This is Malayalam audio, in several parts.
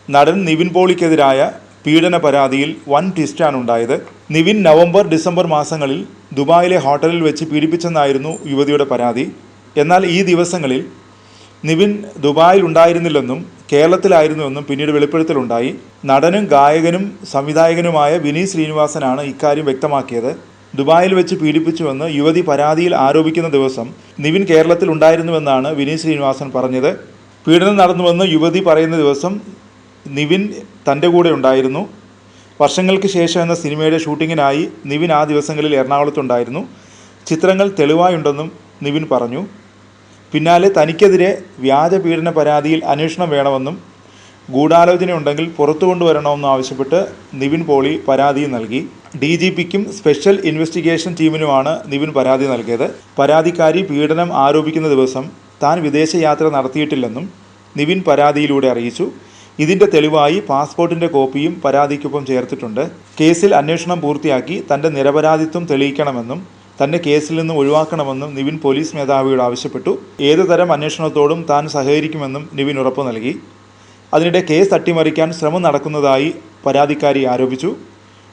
നടൻ നിവിൻ പോളിക്കെതിരായ പീഡന പരാതിയിൽ വൻ ട്വിസ്റ്റാണ് ഉണ്ടായത്. നിവിൻ നവംബർ ഡിസംബർ മാസങ്ങളിൽ ദുബായിലെ ഹോട്ടലിൽ വെച്ച് പീഡിപ്പിച്ചെന്നായിരുന്നു യുവതിയുടെ പരാതി. എന്നാൽ ഈ ദിവസങ്ങളിൽ നിവിൻ ദുബായിൽ ഉണ്ടായിരുന്നില്ലെന്നും കേരളത്തിലായിരുന്നുവെന്നും പിന്നീട് വെളിപ്പെടുത്തലുണ്ടായി. നടനും ഗായകനും സംവിധായകനുമായ വിനീത് ശ്രീനിവാസനാണ് ഇക്കാര്യം വ്യക്തമാക്കിയത്. ദുബായിൽ വെച്ച് പീഡിപ്പിച്ചുവെന്ന് യുവതി പരാതിയിൽ ആരോപിക്കുന്ന ദിവസം നിവിൻ കേരളത്തിൽ ഉണ്ടായിരുന്നുവെന്നാണ് വിനീത് ശ്രീനിവാസൻ പറഞ്ഞത്. പീഡനം നടന്നുവെന്ന് യുവതി പറയുന്ന ദിവസം നിവിൻ തൻ്റെ കൂടെ ഉണ്ടായിരുന്നു. വർഷങ്ങൾക്ക് ശേഷം എന്ന സിനിമയുടെ ഷൂട്ടിങ്ങിനായി നിവിൻ ആ ദിവസങ്ങളിൽ എറണാകുളത്തുണ്ടായിരുന്നു. ചിത്രങ്ങൾ തെളിവായുണ്ടെന്നും നിവിൻ പറഞ്ഞു. പിന്നാലെ തനിക്കെതിരെ വ്യാജ പീഡന പരാതിയിൽ അന്വേഷണം വേണമെന്നും ഗൂഢാലോചനയുണ്ടെങ്കിൽ പുറത്തു കൊണ്ടുവരണമെന്നും ആവശ്യപ്പെട്ട് നിവിൻ പോളി പരാതി നൽകി. DGPക്കും സ്പെഷ്യൽ ഇൻവെസ്റ്റിഗേഷൻ ടീമിനുമാണ് നിവിൻ പരാതി നൽകിയത്. പരാതിക്കാരി പീഡനം ആരോപിക്കുന്ന ദിവസം താൻ വിദേശയാത്ര നടത്തിയിട്ടില്ലെന്നും നിവിൻ പരാതിയിലൂടെ അറിയിച്ചു. ഇതിൻ്റെ തെളിവായി പാസ്പോർട്ടിൻ്റെ കോപ്പിയും പരാതിക്കൊപ്പം ചേർത്തിട്ടുണ്ട്. കേസിൽ അന്വേഷണം പൂർത്തിയാക്കി തൻ്റെ നിരപരാധിത്വം തെളിയിക്കണമെന്നും തന്നെ കേസിൽ നിന്ന് ഒഴിവാക്കണമെന്നും നിവിൻ പോലീസ് മേധാവിയോട് ആവശ്യപ്പെട്ടു. ഏതുതരം അന്വേഷണത്തോടും താൻ സഹകരിക്കുമെന്നും നിവിൻ ഉറപ്പു നൽകി. അതിനിടെ കേസ് അട്ടിമറിക്കാൻ ശ്രമം നടക്കുന്നതായി പരാതിക്കാരി ആരോപിച്ചു.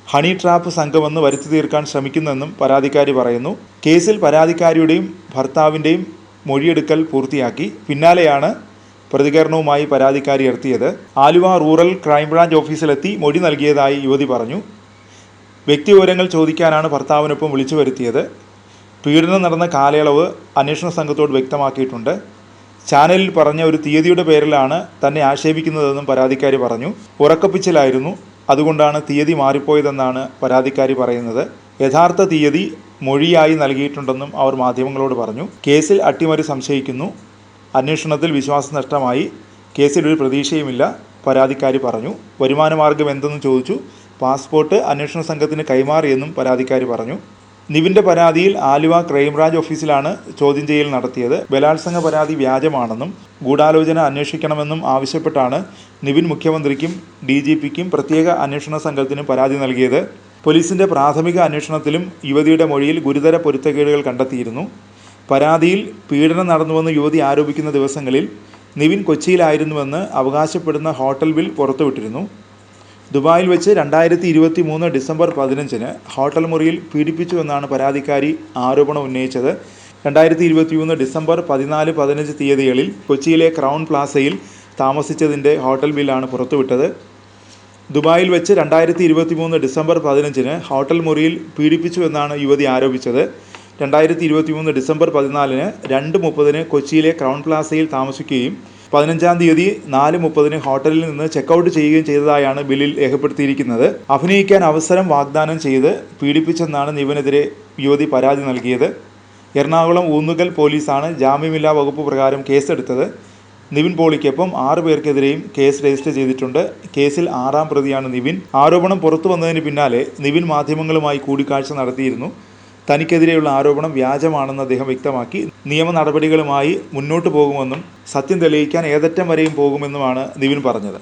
ഹണി ട്രാപ്പ് സംഘമെന്ന് വരുത്തി തീർക്കാൻ ശ്രമിക്കുന്നെന്നും പരാതിക്കാരി പറയുന്നു. കേസിൽ പരാതിക്കാരിയുടെയും ഭർത്താവിൻ്റെയും മൊഴിയെടുക്കൽ പൂർത്തിയാക്കി. പിന്നാലെയാണ് പ്രതികരണവുമായി പരാതിക്കാരി എത്തിയത്. ആലുവ റൂറൽ ക്രൈംബ്രാഞ്ച് ഓഫീസിലെത്തി മൊഴി നൽകിയതായി യുവതി പറഞ്ഞു. വ്യക്തിവിവരങ്ങൾ ചോദിക്കാനാണ് ഭർത്താവിനൊപ്പം വിളിച്ചു വരുത്തിയത്. പീഡനം നടന്ന കാലയളവ് അന്വേഷണ സംഘത്തോട് വ്യക്തമാക്കിയിട്ടുണ്ട്. ചാനലിൽ പറഞ്ഞ ഒരു തീയതിയുടെ പേരിലാണ് തന്നെ ആക്ഷേപിക്കുന്നതെന്നും പരാതിക്കാരി പറഞ്ഞു. ഉറക്കപ്പിച്ചിലായിരുന്നു, അതുകൊണ്ടാണ് തീയതി മാറിപ്പോയതെന്നാണ് പരാതിക്കാരി പറയുന്നത്. യഥാർത്ഥ തീയതി മൊഴിയായി നൽകിയിട്ടുണ്ടെന്നും അവർ മാധ്യമങ്ങളോട് പറഞ്ഞു. കേസിൽ അട്ടിമറി സംശയിക്കുന്നു. അന്വേഷണത്തിൽ വിശ്വാസം നഷ്ടമായി. കേസിൽ ഒരു പ്രതീക്ഷയുമില്ല, പരാതിക്കാരി പറഞ്ഞു. വരുമാനമാർഗം എന്തെന്ന് ചോദിച്ചു. പാസ്പോർട്ട് അന്വേഷണ സംഘത്തിന് കൈമാറിയെന്നും പരാതിക്കാരി പറഞ്ഞു. നിവിൻ്റെ പരാതിയിൽ ആലുവ ക്രൈംബ്രാഞ്ച് ഓഫീസിലാണ് ചോദ്യം ചെയ്യൽ നടത്തിയത്. ബലാത്സംഗ പരാതി വ്യാജമാണെന്നും ഗൂഢാലോചന അന്വേഷിക്കണമെന്നും ആവശ്യപ്പെട്ടാണ് നിവിൻ മുഖ്യമന്ത്രിക്കും DGPക്കും പ്രത്യേക അന്വേഷണ സംഘത്തിനും പരാതി നൽകിയത്. പോലീസിൻ്റെ പ്രാഥമിക അന്വേഷണത്തിലും യുവതിയുടെ മൊഴിയിൽ ഗുരുതര പൊരുത്തക്കേടുകൾ കണ്ടെത്തിയിരുന്നു. പരാതിയിൽ പീഡനം നടന്നുവെന്ന് യുവതി ആരോപിക്കുന്ന ദിവസങ്ങളിൽ നിവിൻ കൊച്ചിയിലായിരുന്നുവെന്ന് അവകാശപ്പെടുന്ന ഹോട്ടൽ ബിൽ പുറത്തുവിട്ടിരുന്നു. ദുബായിൽ വെച്ച് 2023 ഡിസംബർ 15 ഹോട്ടൽ മുറിയിൽ പീഡിപ്പിച്ചുവെന്നാണ് പരാതിക്കാരി ആരോപണം ഉന്നയിച്ചത്. 2023 ഡിസംബർ 14, 15 തീയതികളിൽ കൊച്ചിയിലെ ക്രൗൺ പ്ലാസയിൽ താമസിച്ചതിൻ്റെ ഹോട്ടൽ ബില്ലാണ് പുറത്തുവിട്ടത്. ദുബായിൽ വെച്ച് 2023 ഡിസംബർ 15 ഹോട്ടൽ മുറിയിൽ പീഡിപ്പിച്ചുവെന്നാണ് യുവതി ആരോപിച്ചത്. 2023 ഡിസംബർ 14 2:30 കൊച്ചിയിലെ ക്രൗൺ പ്ലാസയിൽ താമസിക്കുകയും 15-ാം തീയതി 4:30 ഹോട്ടലിൽ നിന്ന് ചെക്കൗട്ട് ചെയ്യുകയും ചെയ്തതായാണ് ബില്ലിൽ രേഖപ്പെടുത്തിയിരിക്കുന്നത്. അഭിനയിക്കാൻ അവസരം വാഗ്ദാനം ചെയ്ത് പീഡിപ്പിച്ചെന്നാണ് നിവിനെതിരെ യുവതി പരാതി നൽകിയത്. എറണാകുളം ഊന്നുകൽ പോലീസാണ് ജാമ്യമില്ലാ വകുപ്പ് പ്രകാരം കേസെടുത്തത്. നിവിൻ പോളിക്കൊപ്പം 6 പേർക്കെതിരെയും കേസ് രജിസ്റ്റർ ചെയ്തിട്ടുണ്ട്. കേസിൽ 6ാം പ്രതിയാണ് നിവിൻ. ആരോപണം പുറത്തു വന്നതിന് പിന്നാലെ നിവിൻ മാധ്യമങ്ങളുമായി കൂടിക്കാഴ്ച നടത്തിയിരുന്നു. തനിക്കെതിരെയുള്ള ആരോപണം വ്യാജമാണെന്ന് അദ്ദേഹം വ്യക്തമാക്കി. നിയമ നടപടികളുമായി മുന്നോട്ടു പോകുമെന്നും സത്യം തെളിയിക്കാൻ ഏതറ്റം വരെയും പോകുമെന്നുമാണ് നിവിൻ പറഞ്ഞത്.